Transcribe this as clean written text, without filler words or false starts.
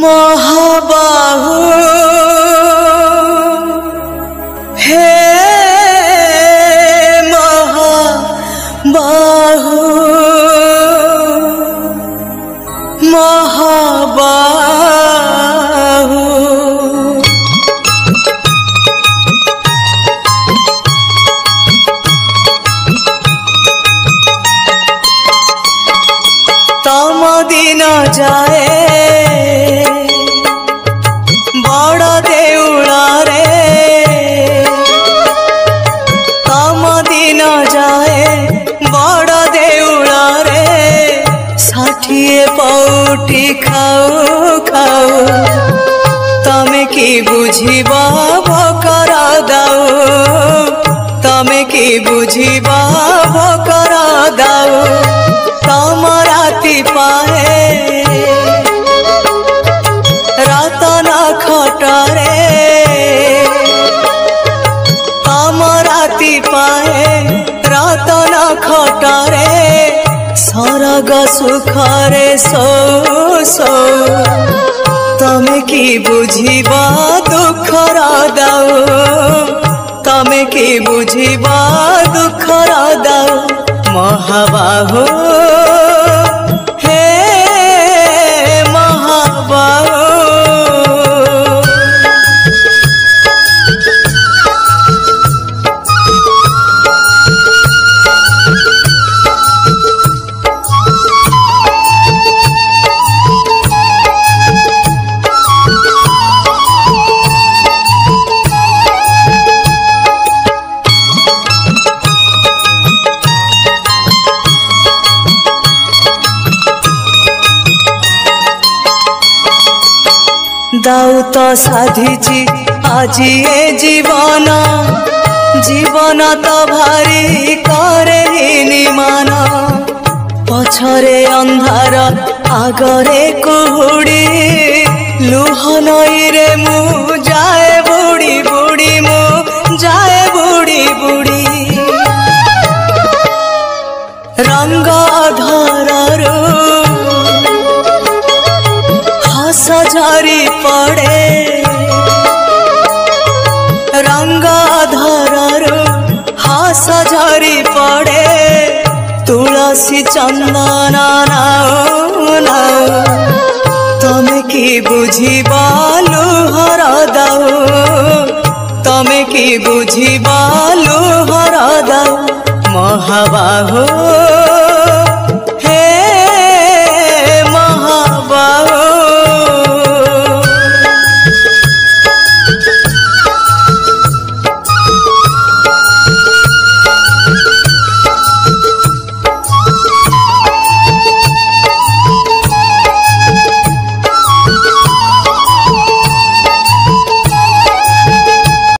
महाबाहु हे महाबाहु महाबाहु तम दिन जाए बड़ देउला रे तम दिन जाए बड़ देउला रे 60 पौटी खाऊ खाऊ तमे की बुझिबा भकर दाऊ तमे की बुझिबा भकर दाऊ तम राति पाए रतन खटरे तम राति पाए रतन खटरे सरग सुखरे सो सो तमे की बुझिबा दुखर दाऊ तमे की बुझिबा दुखर दाऊ महाबाहु हे महाबाहु दाऊ तो साधिची आजी ए जीवन जीवन तो भारी करे निमान पछरे अंधार आगरे कुहुड़ी लुह नई रे मु जाए बुड़ी बुड़ी मु जाए बुड़ी बुड़ी रंग धररू हस झरी पड़े रंग धररू हस झरी पड़े तुलसी चंदन नाऊ नाऊ तमे की बुझिबा लुहर दाऊ तमे की बुझिबा लुहर दाऊ महाबाहु।